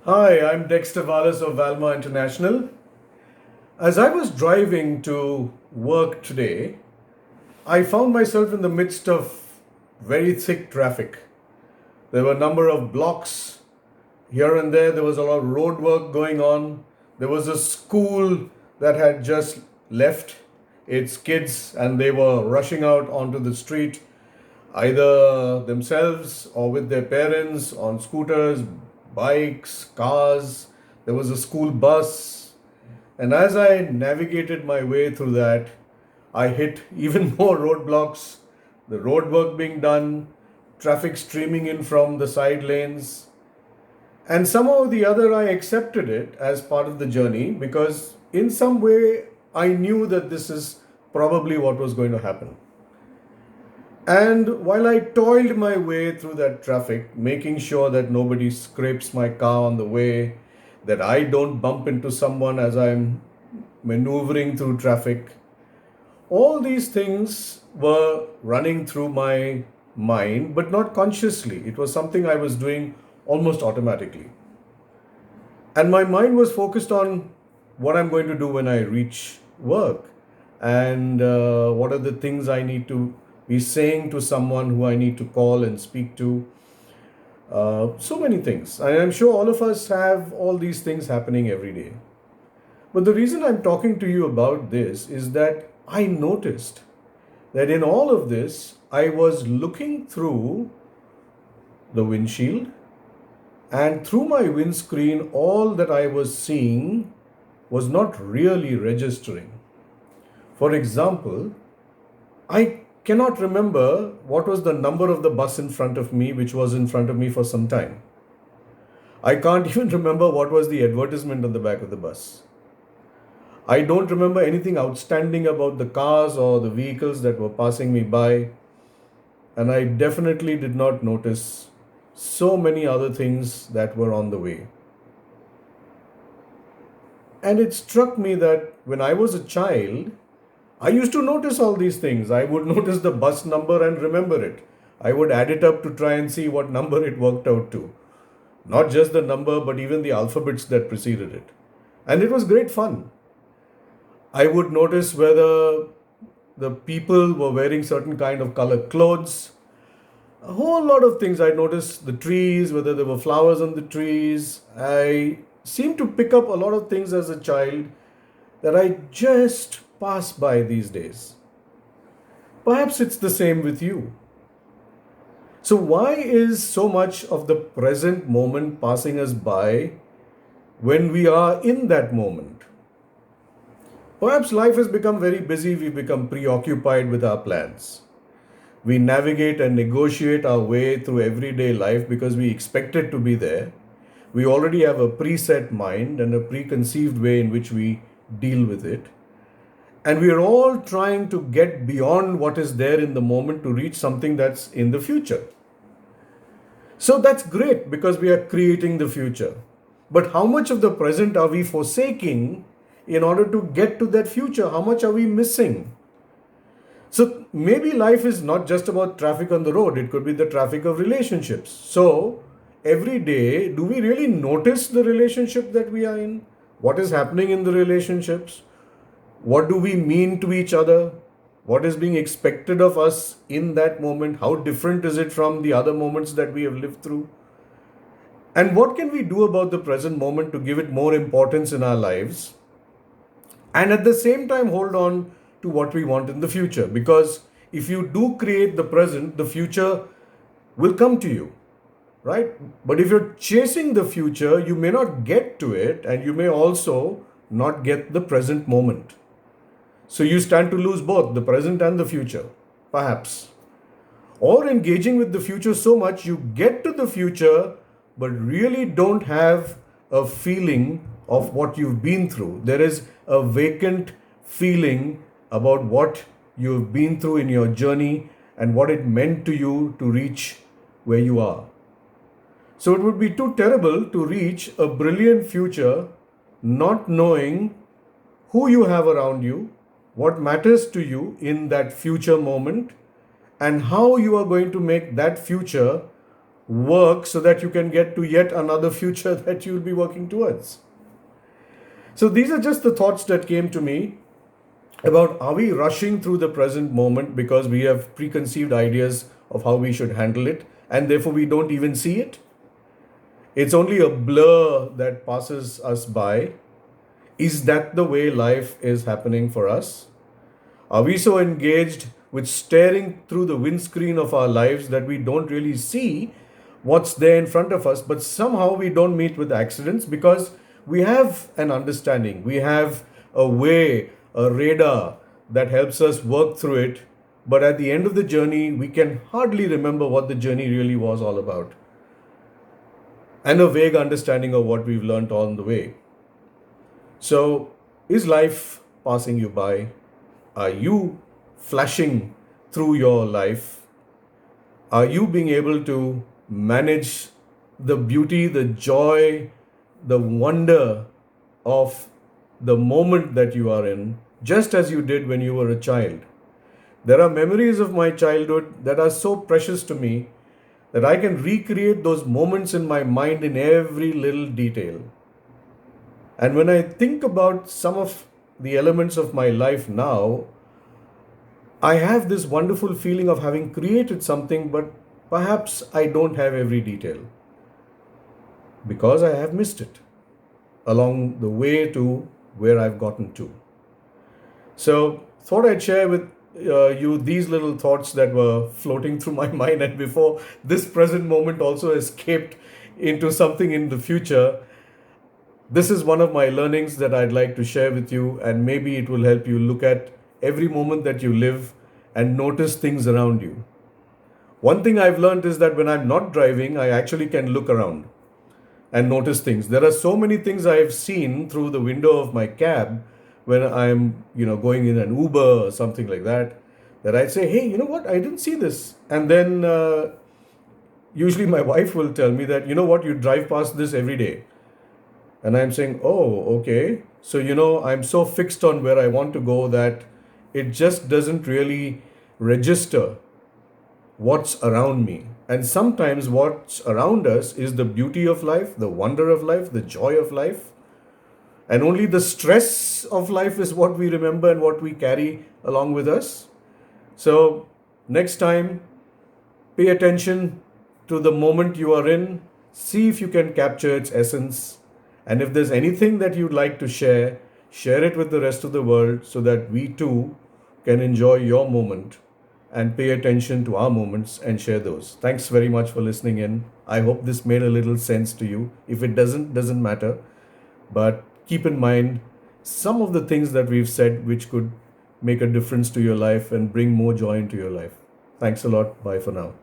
Hi, I'm Dexter Valles of Valma International. As I was driving to work today, I found myself in the midst of very thick traffic. There were a number of blocks here and there. There was a lot of road work going on. There was a school that had just left its kids and they were rushing out onto the street, either themselves or with their parents on scooters, bikes, cars. There was a school bus. And as I navigated my way through that, I hit even more roadblocks, the road work being done, traffic streaming in from the side lanes. And somehow or the other, I accepted it as part of the journey because, in some way, I knew that this is probably what was going to happen. And while I toiled my way through that traffic, making sure that nobody scrapes my car on the way, that I don't bump into someone as I'm maneuvering through traffic, all these things were running through my mind, but not consciously. It was something I was doing almost automatically. And my mind was focused on what I'm going to do when I reach work and what are the things I need to be saying to someone who I need to call and speak to. So many things. And I'm sure all of us have all these things happening every day. But the reason I'm talking to you about this is that I noticed that in all of this, I was looking through the windshield, and through my windscreen, all that I was seeing was not really registering. For example, I cannot remember what was the number of the bus in front of me, which was in front of me for some time. I can't even remember what was the advertisement on the back of the bus. I don't remember anything outstanding about the cars or the vehicles that were passing me by. And I definitely did not notice so many other things that were on the way. And it struck me that when I was a child, I used to notice all these things. I would notice the bus number and remember it. I would add it up to try and see what number it worked out to. Not just the number, but even the alphabets that preceded it. And it was great fun. I would notice whether the people were wearing certain kind of color clothes. A whole lot of things. I noticed the trees, whether there were flowers on the trees. I seemed to pick up a lot of things as a child that I just pass by these days. Perhaps it's the same with you. So, why is so much of the present moment passing us by when we are in that moment? Perhaps life has become very busy, we've become preoccupied with our plans. We navigate and negotiate our way through everyday life because we expect it to be there. We already have a preset mind and a preconceived way in which we deal with it. And we are all trying to get beyond what is there in the moment to reach something that's in the future. So that's great because we are creating the future. But how much of the present are we forsaking in order to get to that future? How much are we missing? So maybe life is not just about traffic on the road, it could be the traffic of relationships. So every day, do we really notice the relationship that we are in? What is happening in the relationships? What do we mean to each other? What is being expected of us in that moment? How different is it from the other moments that we have lived through? And what can we do about the present moment to give it more importance in our lives? And at the same time, hold on to what we want in the future. Because if you do create the present, the future will come to you, right? But if you're chasing the future, you may not get to it, and you may also not get the present moment. So you stand to lose both the present and the future, perhaps. Or engaging with the future so much, you get to the future, but really don't have a feeling of what you've been through. There is a vacant feeling about what you've been through in your journey and what it meant to you to reach where you are. So it would be too terrible to reach a brilliant future not knowing who you have around you, what matters to you in that future moment, and how you are going to make that future work so that you can get to yet another future that you'll be working towards. So these are just the thoughts that came to me about, are we rushing through the present moment because we have preconceived ideas of how we should handle it, and therefore we don't even see it? It's only a blur that passes us by. Is that the way life is happening for us? Are we so engaged with staring through the windscreen of our lives that we don't really see what's there in front of us, but somehow we don't meet with accidents because we have an understanding, we have a way, a radar that helps us work through it, but at the end of the journey, we can hardly remember what the journey really was all about, and a vague understanding of what we've learned on the way. So, is life passing you by? Are you flashing through your life? Are you being able to manage the beauty, the joy, the wonder of the moment that you are in, just as you did when you were a child? There are memories of my childhood that are so precious to me that I can recreate those moments in my mind in every little detail. And when I think about some of the elements of my life now, I have this wonderful feeling of having created something, but perhaps I don't have every detail because I have missed it along the way to where I've gotten to. So, thought I'd share with you these little thoughts that were floating through my mind, and before this present moment also escaped into something in the future. This is one of my learnings that I'd like to share with you, and maybe it will help you look at every moment that you live and notice things around you. One thing I've learned is that when I'm not driving, I actually can look around and notice things. There are so many things I've seen through the window of my cab when I'm, going in an Uber or something like that, that I'd say, hey, you know what? I didn't see this. And then usually my wife will tell me that, you know what? You drive past this every day. And I'm saying, oh, okay. So, I'm so fixed on where I want to go that it just doesn't really register what's around me. And sometimes what's around us is the beauty of life, the wonder of life, the joy of life. And only the stress of life is what we remember and what we carry along with us. So, next time, pay attention to the moment you are in. See if you can capture its essence. And if there's anything that you'd like to share, share it with the rest of the world so that we too can enjoy your moment and pay attention to our moments and share those. Thanks very much for listening in. I hope this made a little sense to you. If it doesn't matter. But keep in mind some of the things that we've said which could make a difference to your life and bring more joy into your life. Thanks a lot. Bye for now.